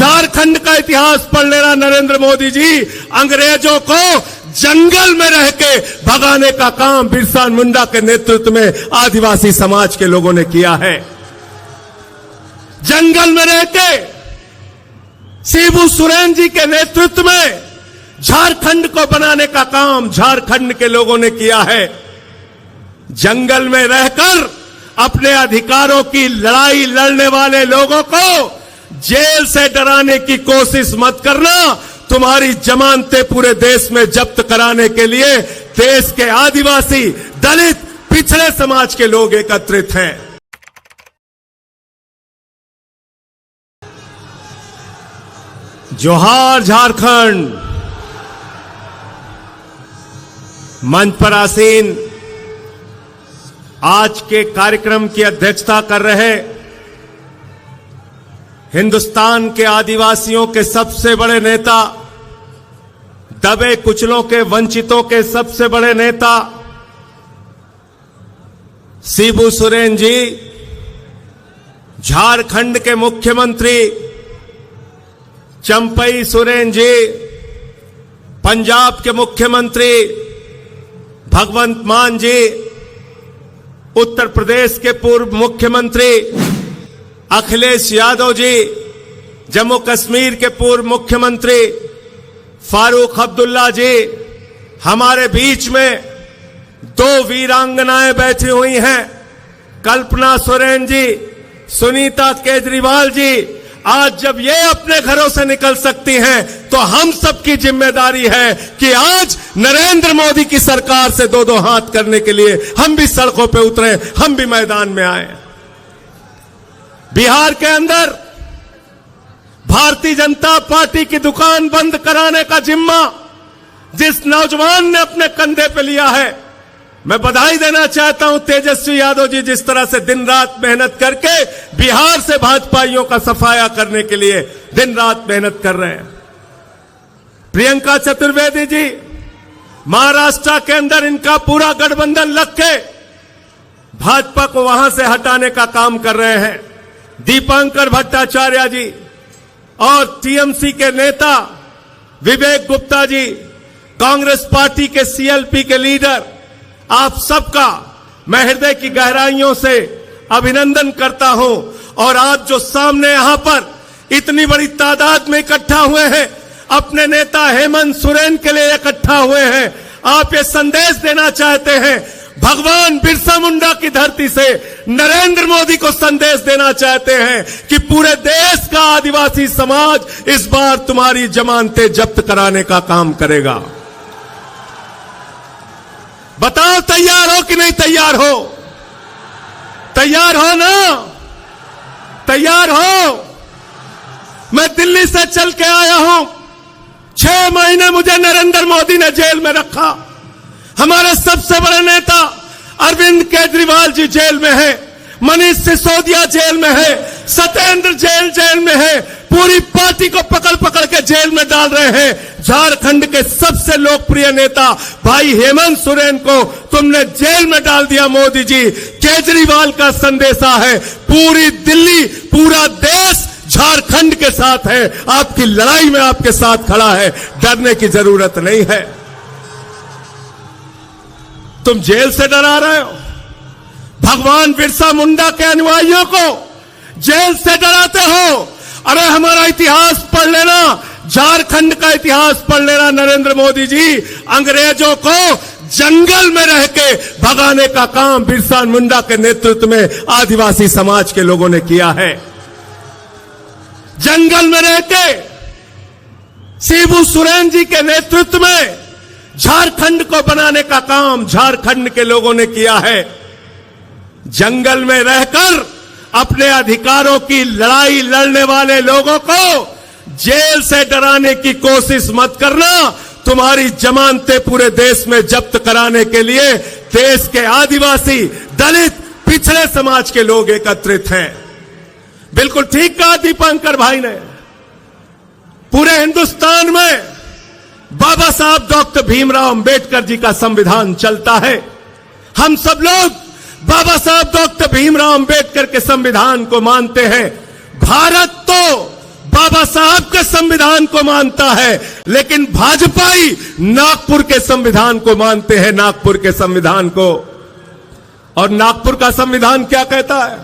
झारखंड का इतिहास पढ़ लेना नरेंद्र मोदी जी। अंग्रेजों को जंगल में रह के भगाने का काम बिरसा मुंडा के नेतृत्व में आदिवासी समाज के लोगों ने किया है। जंगल में रह के शिबू सोरेन जी के नेतृत्व में झारखंड को बनाने का काम झारखंड के लोगों ने किया है। जंगल में रहकर अपने अधिकारों की लड़ाई लड़ने वाले लोगों को जेल से डराने की कोशिश मत करना। तुम्हारी जमानतें पूरे देश में जब्त कराने के लिए देश के आदिवासी, दलित, पिछड़े समाज के लोग एकत्रित हैं। जोहार झारखंड। मंच पर आसीन आज के कार्यक्रम की अध्यक्षता कर रहे हिंदुस्तान के आदिवासियों के सबसे बड़े नेता, दबे कुचलों के, वंचितों के सबसे बड़े नेता शिबू सोरेन जी, झारखंड के मुख्यमंत्री चंपई सोरेन जी, पंजाब के मुख्यमंत्री भगवंत मान जी, उत्तर प्रदेश के पूर्व मुख्यमंत्री अखिलेश यादव जी, जम्मू कश्मीर के पूर्व मुख्यमंत्री फारूक अब्दुल्ला जी, हमारे बीच में दो वीरांगनाएं बैठी हुई हैं, कल्पना सोरेन जी, सुनीता केजरीवाल जी। आज जब ये अपने घरों से निकल सकती हैं तो हम सबकी जिम्मेदारी है कि आज नरेंद्र मोदी की सरकार से दो दो हाथ करने के लिए हम भी सड़कों पे उतरे, हम भी मैदान में आए। बिहार के अंदर भारतीय जनता पार्टी की दुकान बंद कराने का जिम्मा जिस नौजवान ने अपने कंधे पे लिया है, मैं बधाई देना चाहता हूं तेजस्वी यादव जी, जिस तरह से दिन रात मेहनत करके बिहार से भाजपाइयों का सफाया करने के लिए दिन रात मेहनत कर रहे हैं। प्रियंका चतुर्वेदी जी महाराष्ट्र के अंदर इनका पूरा गठबंधन लग के भाजपा को वहां से हटाने का काम कर रहे हैं। दीपांकर भट्टाचार्य जी और टीएमसी के नेता विवेक गुप्ता जी, कांग्रेस पार्टी के सीएलपी के लीडर, आप सबका मैं हृदय की गहराइयों से अभिनंदन करता हूं। और आज जो सामने यहां पर इतनी बड़ी तादाद में इकट्ठा हुए हैं, अपने नेता हेमंत सोरेन के लिए इकट्ठा हुए हैं, आप ये संदेश देना चाहते हैं, भगवान बिरसा मुंडा की धरती से नरेंद्र मोदी को संदेश देना चाहते हैं कि पूरे देश का आदिवासी समाज इस बार तुम्हारी जमानतें जब्त कराने का काम करेगा। बताओ तैयार हो कि नहीं तैयार हो? तैयार हो ना? तैयार हो? मैं दिल्ली से चल के आया हूं, 6 महीने मुझे नरेंद्र मोदी ने जेल में रखा। हमारे सबसे बड़े नेता अरविंद केजरीवाल जी जेल में है, मनीष सिसोदिया जेल में है, सत्येंद्र जेल में है, पूरी पार्टी को पकड़ पकड़ के जेल में डाल रहे हैं। झारखंड के सबसे लोकप्रिय नेता भाई हेमंत सोरेन को तुमने जेल में डाल दिया मोदी जी। केजरीवाल का संदेशा है, पूरी दिल्ली, पूरा देश झारखंड के साथ है, आपकी लड़ाई में आपके साथ खड़ा है, डरने की जरूरत नहीं है। तुम जेल से डरा रहे हो, भगवान बिरसा मुंडा के अनुयायियों को जेल से डराते हो। अरे हमारा इतिहास पढ़ लेना, झारखंड का इतिहास पढ़ लेना नरेंद्र मोदी जी। अंग्रेजों को जंगल में रह के भगाने का काम बिरसा मुंडा के नेतृत्व में आदिवासी समाज के लोगों ने किया है। जंगल में रह के शिबू सोरेन जी के नेतृत्व में झारखंड को बनाने का काम झारखंड के लोगों ने किया है। जंगल में रहकर अपने अधिकारों की लड़ाई लड़ने वाले लोगों को जेल से डराने की कोशिश मत करना। तुम्हारी जमानतें पूरे देश में जब्त कराने के लिए देश के आदिवासी, दलित, पिछड़े समाज के लोग एकत्रित हैं। बिल्कुल ठीक कहा दीपांकर भाई ने। पूरे हिंदुस्तान में बाबा साहब डॉक्टर भीमराव अंबेडकर जी का संविधान चलता है। हम सब लोग बाबा साहब डॉक्टर भीमराव अंबेडकर के संविधान को मानते हैं। भारत तो बाबा साहब के संविधान को मानता है, लेकिन भाजपाई नागपुर के संविधान को मानते हैं, नागपुर के संविधान को। और नागपुर का संविधान क्या कहता है?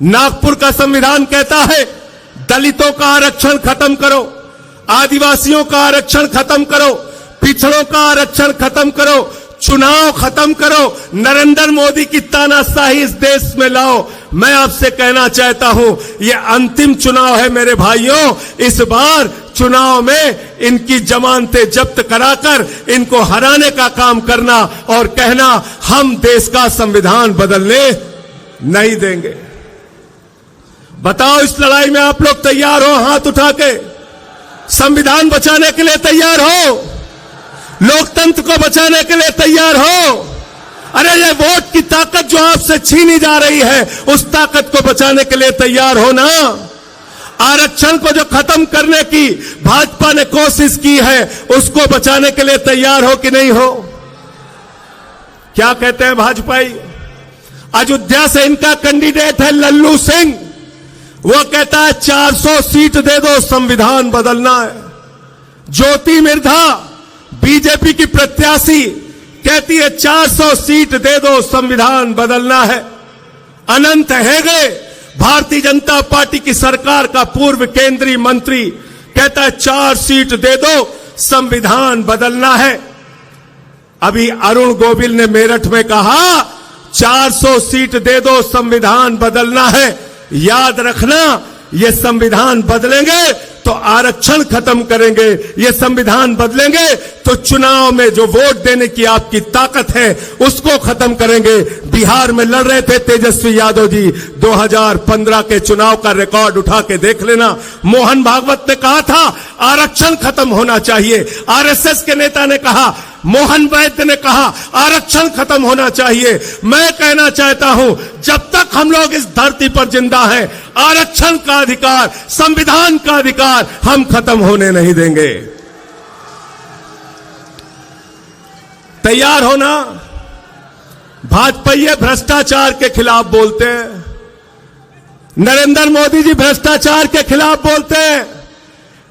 नागपुर का संविधान कहता है दलितों का आरक्षण खत्म करो, आदिवासियों का आरक्षण खत्म करो, पिछड़ों का आरक्षण खत्म करो, चुनाव खत्म करो, नरेंद्र मोदी की तानाशाही इस देश में लाओ। मैं आपसे कहना चाहता हूं, यह अंतिम चुनाव है मेरे भाइयों। इस बार चुनाव में इनकी जमानतें जब्त कराकर इनको हराने का काम करना और कहना हम देश का संविधान बदलने नहीं देंगे। बताओ, इस लड़ाई में आप लोग तैयार हो? हाथ उठा के संविधान बचाने के लिए तैयार हो? लोकतंत्र को बचाने के लिए तैयार हो? अरे ये वोट की ताकत जो आपसे छीनी जा रही है, उस ताकत को बचाने के लिए तैयार हो ना? आरक्षण को जो खत्म करने की भाजपा ने कोशिश की है, उसको बचाने के लिए तैयार हो कि नहीं हो? क्या कहते हैं भाजपाई? अयोध्या से इनका कैंडिडेट है लल्लू सिंह। वो कहता है 400 सीट दे दो, संविधान बदलना है। ज्योति मिर्धा बीजेपी की प्रत्याशी कहती है 400 सीट दे दो, संविधान बदलना है। अनंत हेगड़े भारतीय जनता पार्टी की सरकार का पूर्व केंद्रीय मंत्री कहता है 4 सीट दे दो, संविधान बदलना है। अभी अरुण गोविल ने मेरठ में कहा 400 सीट दे दो, संविधान बदलना है। याद रखना, ये संविधान बदलेंगे तो आरक्षण खत्म करेंगे, ये संविधान बदलेंगे तो चुनाव में जो वोट देने की आपकी ताकत है उसको खत्म करेंगे। बिहार में लड़ रहे थे तेजस्वी यादव जी, 2015 के चुनाव का रिकॉर्ड उठा के देख लेना। मोहन भागवत ने कहा था आरक्षण खत्म होना चाहिए, आरएसएस के नेता ने कहा, मोहन वैद्य ने कहा आरक्षण खत्म होना चाहिए। मैं कहना चाहता हूं, जब तक हम लोग इस धरती पर जिंदा हैं, आरक्षण का अधिकार, संविधान का अधिकार हम खत्म होने नहीं देंगे। तैयार होना। भाजपा ये भ्रष्टाचार के खिलाफ बोलते हैं, नरेंद्र मोदी जी भ्रष्टाचार के खिलाफ बोलते हैं।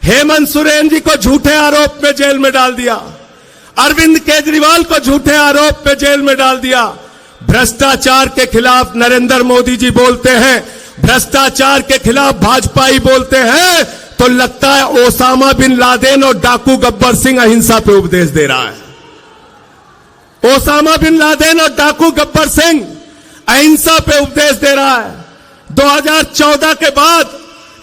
हेमंत सोरेन जी को झूठे आरोप में जेल में डाल दिया, अरविंद केजरीवाल को झूठे आरोप में जेल में डाल दिया। भ्रष्टाचार के खिलाफ नरेंद्र मोदी जी बोलते हैं, भ्रष्टाचार के खिलाफ भाजपाई बोलते हैं, तो लगता है ओसामा बिन लादेन और डाकू गब्बर सिंह अहिंसा पे उपदेश दे रहा है। ओसामा बिन लादेन और डाकू गब्बर सिंह अहिंसा पे उपदेश दे रहा है। 2014 के बाद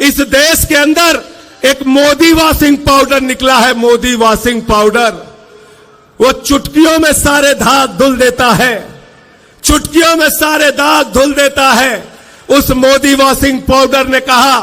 इस देश के अंदर एक मोदी वॉशिंग पाउडर निकला है, मोदी वॉशिंग पाउडर। वो चुटकियों में सारे दाग धुल देता है, चुटकियों में सारे दाग धुल देता है। उस मोदी वॉशिंग पाउडर ने कहा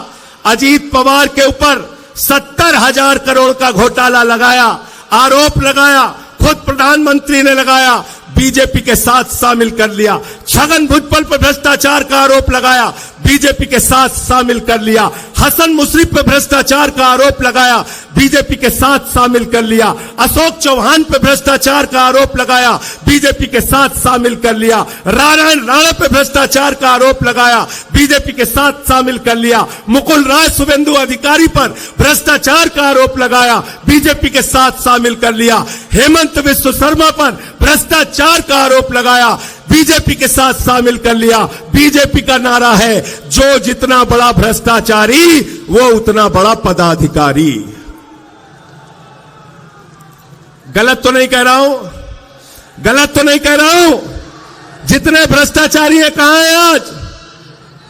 अजीत पवार के ऊपर 70,000 करोड़ का घोटाला लगाया, आरोप लगाया, खुद प्रधानमंत्री ने लगाया, बीजेपी के साथ शामिल कर लिया। छगन भुजबल पर भ्रष्टाचार का आरोप लगाया, बीजेपी के साथ शामिल कर लिया। हसन मुशर्रफ पर भ्रष्टाचार का आरोप लगाया, बीजेपी के साथ शामिल कर लिया। अशोक चौहान पर भ्रष्टाचार का आरोप लगाया, बीजेपी के साथ शामिल कर लिया। नारायण राणा पर भ्रष्टाचार का आरोप लगाया, बीजेपी के साथ शामिल कर लिया। मुकुल राय शुभेंदु अधिकारी पर भ्रष्टाचार का आरोप लगाया, बीजेपी के साथ शामिल कर लिया। हेमंत विश्व शर्मा पर भ्रष्टाचार का आरोप लगाया, बीजेपी के साथ शामिल कर लिया। बीजेपी का नारा है जो जितना बड़ा भ्रष्टाचारी वो उतना बड़ा पदाधिकारी। गलत तो नहीं कह रहा हूं, गलत तो नहीं कह रहा हूं। जितने भ्रष्टाचारी हैं कहां हैं आज?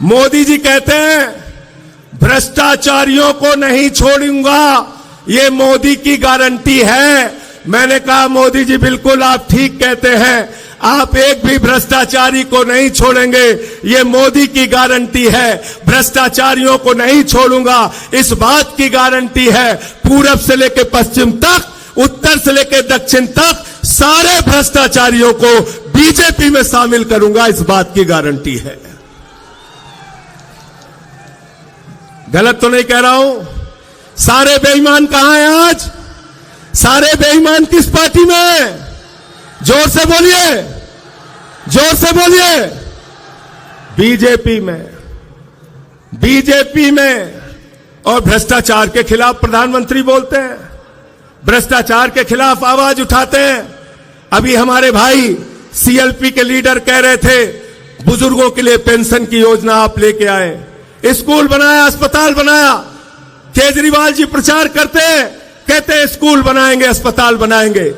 मोदी जी कहते हैं भ्रष्टाचारियों को नहीं छोड़ूंगा, ये मोदी की गारंटी है। मैंने कहा मोदी जी बिल्कुल आप ठीक कहते हैं, आप एक भी भ्रष्टाचारी को नहीं छोड़ेंगे, ये मोदी की गारंटी है। भ्रष्टाचारियों को नहीं छोड़ूंगा, इस बात की गारंटी है। पूरब से लेकर पश्चिम तक, उत्तर से लेकर दक्षिण तक सारे भ्रष्टाचारियों को बीजेपी में शामिल करूंगा, इस बात की गारंटी है। गलत तो नहीं कह रहा हूं। सारे बेईमान कहां हैं आज? सारे बेईमान किस पार्टी में हैं? जोर से बोलिए, जोर से बोलिए। बीजेपी में, बीजेपी में और भ्रष्टाचार के खिलाफ प्रधानमंत्री बोलते हैं, भ्रष्टाचार के खिलाफ आवाज उठाते हैं। अभी हमारे भाई सीएलपी के लीडर कह रहे थे बुजुर्गों के लिए पेंशन की योजना आप लेके आए, स्कूल बनाया, अस्पताल बनाया। केजरीवाल जी प्रचार करते हैं, कहते हैं स्कूल बनाएंगे, अस्पताल बनाएंगे।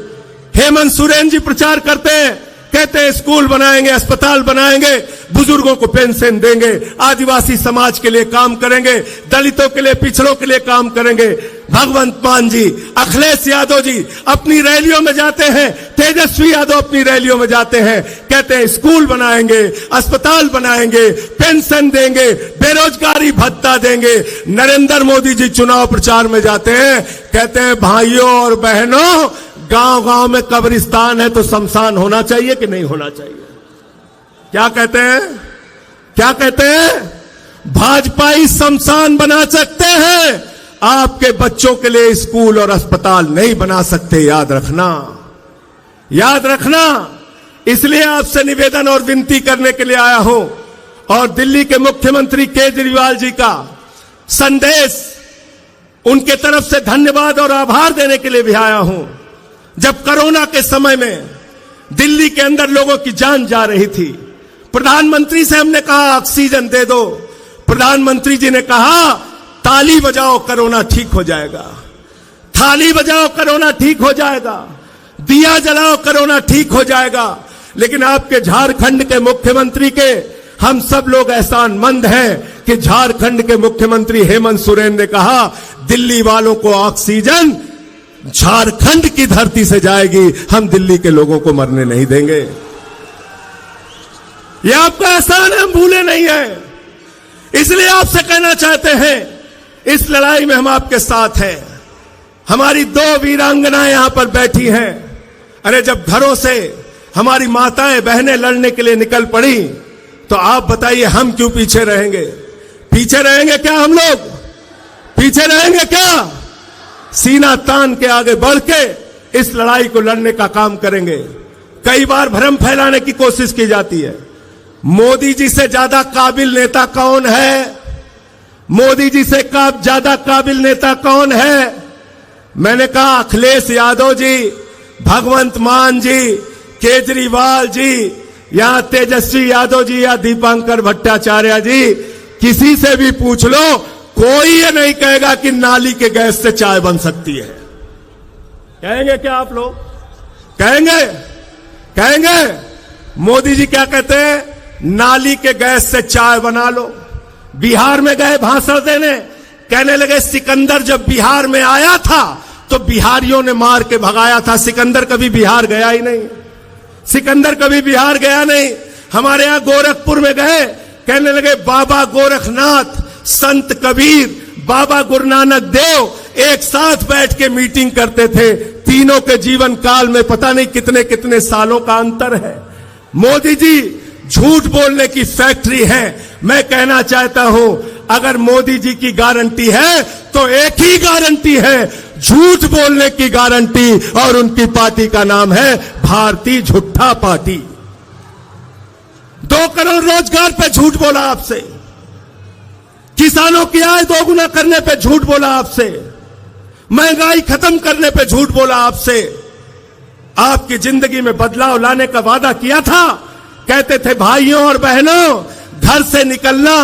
हेमंत सोरेन जी प्रचार करते हैं, कहते हैं स्कूल बनाएंगे, अस्पताल बनाएंगे, बुजुर्गों को पेंशन देंगे, आदिवासी समाज के लिए काम करेंगे, दलितों के लिए, पिछड़ों के लिए काम करेंगे। भगवंत मान जी, अखिलेश यादव जी अपनी रैलियों में जाते हैं, तेजस्वी यादव अपनी रैलियों में जाते हैं, कहते हैं स्कूल बनाएंगे, अस्पताल बनाएंगे, पेंशन देंगे, बेरोजगारी भत्ता देंगे। नरेंद्र मोदी जी चुनाव प्रचार में जाते हैं, कहते हैं भाइयों और बहनों, गांव गांव में कब्रिस्तान है तो शमशान होना चाहिए कि नहीं होना चाहिए? क्या कहते हैं? क्या कहते हैं? भाजपाई शमशान बना सकते हैं, आपके बच्चों के लिए स्कूल और अस्पताल नहीं बना सकते। याद रखना, याद रखना। इसलिए आपसे निवेदन और विनती करने के लिए आया हूं और दिल्ली के मुख्यमंत्री केजरीवाल जी का संदेश, उनके तरफ से धन्यवाद और आभार देने के लिए भी आया हूं। जब कोरोना के समय में दिल्ली के अंदर लोगों की जान जा रही थी, प्रधानमंत्री से हमने कहा ऑक्सीजन दे दो, प्रधानमंत्री जी ने कहा ताली बजाओ कोरोना ठीक हो जाएगा, थाली बजाओ कोरोना ठीक हो जाएगा, दिया जलाओ कोरोना ठीक हो जाएगा। लेकिन आपके झारखंड के मुख्यमंत्री के हम सब लोग एहसानमंद हैं कि झारखंड के मुख्यमंत्री हेमंत सोरेन ने कहा दिल्ली वालों को ऑक्सीजन झारखंड की धरती से जाएगी, हम दिल्ली के लोगों को मरने नहीं देंगे। यह आपका एहसान है, हम भूले नहीं है। इसलिए आपसे कहना चाहते हैं, इस लड़ाई में हम आपके साथ हैं। हमारी 2 वीरांगनाएं यहां पर बैठी हैं। अरे जब घरों से हमारी माताएं बहनें लड़ने के लिए निकल पड़ी, तो आप बताइए हम क्यों पीछे रहेंगे? पीछे रहेंगे क्या? हम लोग पीछे रहेंगे क्या? सीना तान के आगे बढ़ के इस लड़ाई को लड़ने का काम करेंगे। कई बार भ्रम फैलाने की कोशिश की जाती है, मोदी जी से ज्यादा काबिल नेता कौन है? मोदी जी से ज्यादा काबिल नेता कौन है? मैंने कहा अखिलेश यादव जी, भगवंत मान जी, केजरीवाल जी, या तेजस्वी यादव जी, या दीपांकर भट्टाचार्य जी, किसी से भी पूछ लो, कोई ये नहीं कहेगा कि नाली के गैस से चाय बन सकती है। कहेंगे क्या आप लोग? कहेंगे? कहेंगे? मोदी जी क्या कहते हैं? नाली के गैस से चाय बना लो। बिहार में गए भाषण देने, कहने लगे सिकंदर जब बिहार में आया था तो बिहारियों ने मार के भगाया था, सिकंदर कभी बिहार गया ही नहीं, सिकंदर कभी बिहार गया नहीं। हमारे यहां गोरखपुर में गए, कहने लगे बाबा गोरखनाथ, संत कबीर, बाबा गुरु नानक देव एक साथ बैठ के मीटिंग करते थे। तीनों के जीवन काल में पता नहीं कितने कितने सालों का अंतर है। मोदी जी झूठ बोलने की फैक्ट्री है। मैं कहना चाहता हूं, अगर मोदी जी की गारंटी है तो एक ही गारंटी है, झूठ बोलने की गारंटी, और उनकी पार्टी का नाम है भारतीय झूठा पार्टी। 2 करोड़ रोजगार पे झूठ बोला आपसे, किसानों की आय 2 गुना करने पे झूठ बोला आपसे, महंगाई खत्म करने पे झूठ बोला आपसे, आपकी जिंदगी में बदलाव लाने का वादा किया था। कहते थे भाइयों और बहनों, घर से निकलना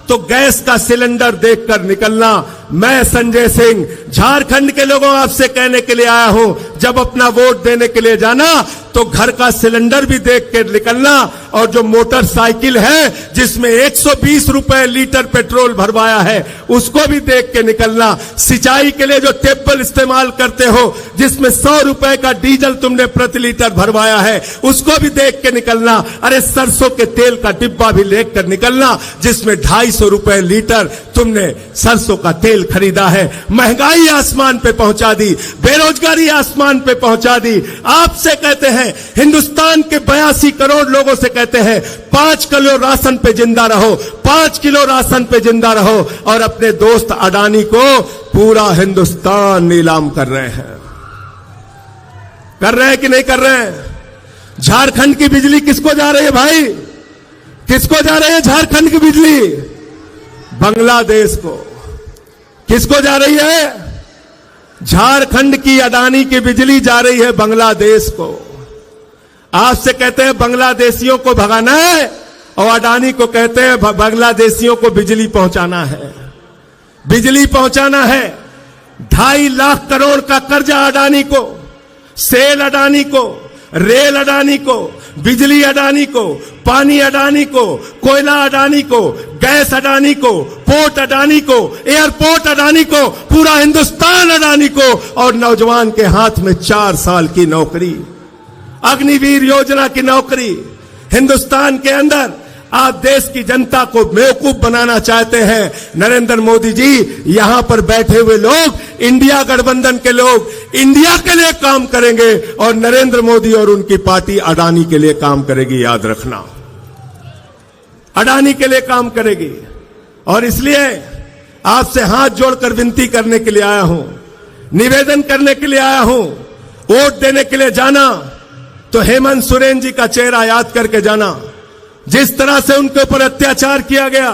तो गैस का सिलेंडर देखकर निकलना। मैं संजय सिंह झारखंड के लोगों आपसे कहने के लिए आया हूं, जब अपना वोट देने के लिए जाना तो घर का सिलेंडर भी देख के निकलना, और जो मोटरसाइकिल है जिसमें 120 रुपए लीटर पेट्रोल भरवाया है उसको भी देख के निकलना। सिंचाई के लिए जो टेबल इस्तेमाल करते हो जिसमें 100 रुपए का डीजल तुमने प्रति लीटर भरवाया है उसको भी देख के निकलना। अरे सरसों के तेल का डिब्बा भी लेकर निकलना जिसमें 250 रुपए लीटर तुमने सरसों का तेल खरीदा है। महंगाई आसमान पे पहुंचा दी, बेरोजगारी आसमान पे पहुंचा दी। आपसे कहते हैं, हिंदुस्तान के 82 करोड़ लोगों से कहते हैं 5 किलो राशन पे जिंदा रहो, 5 किलो राशन पे जिंदा रहो, और अपने दोस्त अडानी को पूरा हिंदुस्तान नीलाम कर रहे हैं। कर रहे हैं कि नहीं कर रहे हैं? झारखंड की बिजली किसको जा रही है भाई? किसको जा रही है झारखंड की बिजली? बांग्लादेश को। किसको जा रही है? झारखंड की अडानी की बिजली जा रही है बांग्लादेश को। आपसे कहते हैं बांग्लादेशियों को भगाना है और अडानी को कहते हैं बांग्लादेशियों को बिजली पहुंचाना है। बिजली पहुंचाना है। 2.5 लाख करोड़ का कर्जा अडानी को, सेल अडानी को, रेल अडानी को, बिजली अडानी को, पानी अडानी को, कोयला अडानी को, गैस अडानी को, पोर्ट अडानी को, एयरपोर्ट अडानी को, पूरा हिंदुस्तान अडानी को। और नौजवान के हाथ में 4 साल की नौकरी, अग्निवीर योजना की नौकरी। हिंदुस्तान के अंदर आप देश की जनता को बेवकूफ बनाना चाहते हैं। नरेंद्र मोदी जी, यहां पर बैठे हुए लोग, इंडिया गठबंधन के लोग इंडिया के लिए काम करेंगे और नरेंद्र मोदी और उनकी पार्टी अडानी के लिए काम करेगी। याद रखना, अडानी के लिए काम करेगी। और इसलिए आपसे हाथ जोड़कर विनती करने के लिए आया हूं, निवेदन करने के लिए आया हूं। वोट देने के लिए जाना तो हेमंत सोरेन जी का चेहरा याद करके जाना। जिस तरह से उनके ऊपर अत्याचार किया गया,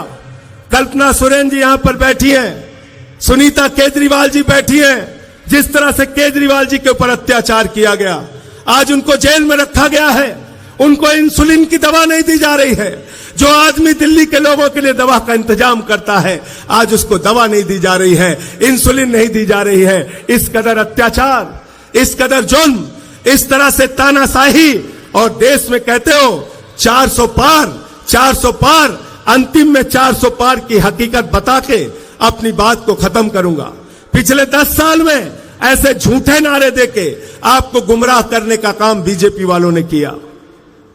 कल्पना सोरेन जी यहां पर बैठी हैं, सुनीता केजरीवाल जी बैठी हैं, जिस तरह से केजरीवाल जी के ऊपर अत्याचार किया गया, आज उनको जेल में रखा गया है। उनको इंसुलिन की दवा नहीं दी जा रही है। जो आदमी दिल्ली के लोगों के लिए दवा का इंतजाम करता है, आज उसको दवा नहीं दी जा रही है, इंसुलिन नहीं दी जा रही है। इस कदर अत्याचार, इस कदर जुल्म, इस तरह से तानाशाही। और देश में कहते हो 400 पार, 400 पार, अंतिम में 400 पार की हकीकत बता के अपनी बात को खत्म करूंगा। पिछले 10 साल में ऐसे झूठे नारे देके आपको गुमराह करने का काम बीजेपी वालों ने किया।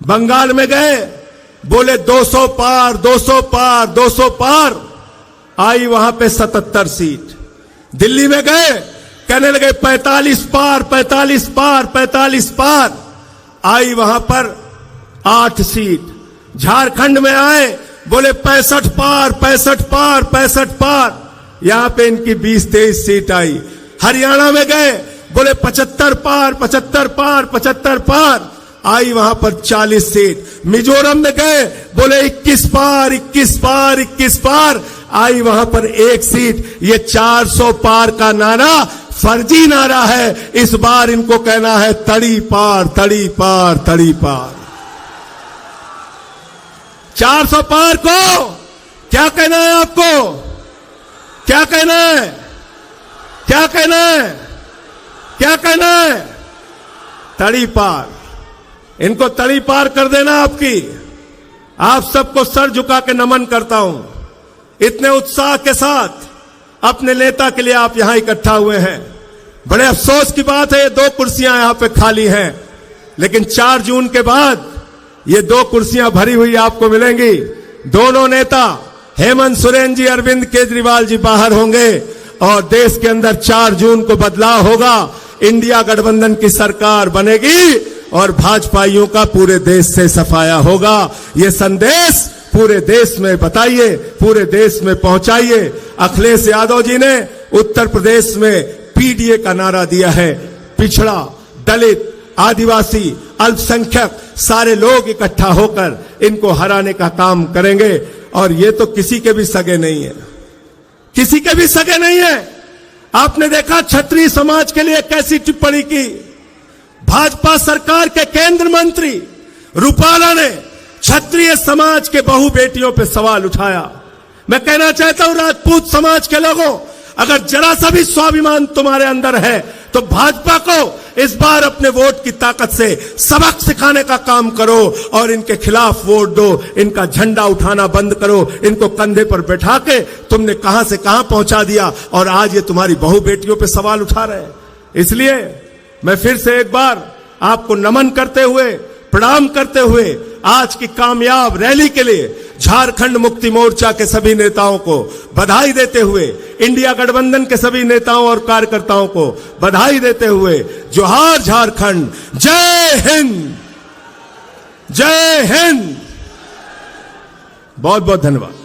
बंगाल में गए, बोले 200 पार, 200 पार, 200 पार, आई वहां पे 77 सीट। दिल्ली में गए, कहने लगे 45 पार, 45 पार, 45 पार, आई वहां पर 8 सीट। झारखंड में आए, बोले 65 पार, 65 पार, 65 पार, यहां पे इनकी 20-23 सीट आई। हरियाणा में गए, बोले 75 पार, 75 पार, 75 पार, आई वहां पर 40 सीट। मिजोरम में गए, बोले 21 पार, 21 पार, 21 पार, आई वहां पर 1 सीट। ये 400 पार का नारा फर्जी नारा है। इस बार इनको कहना है तड़ी पार, तड़ी पार, तड़ी पार। 400 पार को क्या कहना है आपको? क्या कहना है? क्या कहना है? क्या कहना है? तड़ी पार। इनको तड़ी पार कर देना आपकी। आप सबको सर झुका के नमन करता हूं। इतने उत्साह के साथ अपने नेता के लिए आप यहां इकट्ठा हुए हैं। बड़े अफसोस की बात है, ये 2 कुर्सियां यहां पे खाली हैं, लेकिन 4 जून के बाद ये 2 कुर्सियां भरी हुई आपको मिलेंगी। दोनों नेता हेमंत सोरेन जी, अरविंद केजरीवाल जी बाहर होंगे और देश के अंदर 4 जून को बदलाव होगा। इंडिया गठबंधन की सरकार बनेगी और भाजपाइयों का पूरे देश से सफाया होगा। ये संदेश पूरे देश में बताइए, पूरे देश में पहुंचाइए। अखिलेश यादव जी ने उत्तर प्रदेश में पीडीए का नारा दिया है। पिछड़ा, दलित, आदिवासी, अल्पसंख्यक सारे लोग इकट्ठा होकर इनको हराने का काम करेंगे। और ये तो किसी के भी सगे नहीं है, किसी के भी सगे नहीं है। आपने देखा क्षत्रिय समाज के लिए कैसी टिप्पणी की। भाजपा सरकार के केंद्र मंत्री रूपाला ने क्षत्रिय समाज के बहू बेटियों पे सवाल उठाया। मैं कहना चाहता हूं राजपूत समाज के लोगों, अगर जरा सा भी स्वाभिमान तुम्हारे अंदर है तो भाजपा को इस बार अपने वोट की ताकत से सबक सिखाने का काम करो और इनके खिलाफ वोट दो। इनका झंडा उठाना बंद करो। इनको कंधे पर बैठा के तुमने कहां से कहां पहुंचा दिया और आज ये तुम्हारी बहू बेटियों पे सवाल उठा रहे हैं। इसलिए मैं फिर से एक बार आपको नमन करते हुए, प्रणाम करते हुए आज की कामयाब रैली के लिए झारखंड मुक्ति मोर्चा के सभी नेताओं को बधाई देते हुए, इंडिया गठबंधन के सभी नेताओं और कार्यकर्ताओं को बधाई देते हुए, जोहार झारखंड, जय हिंद, जय हिंद। बहुत बहुत धन्यवाद।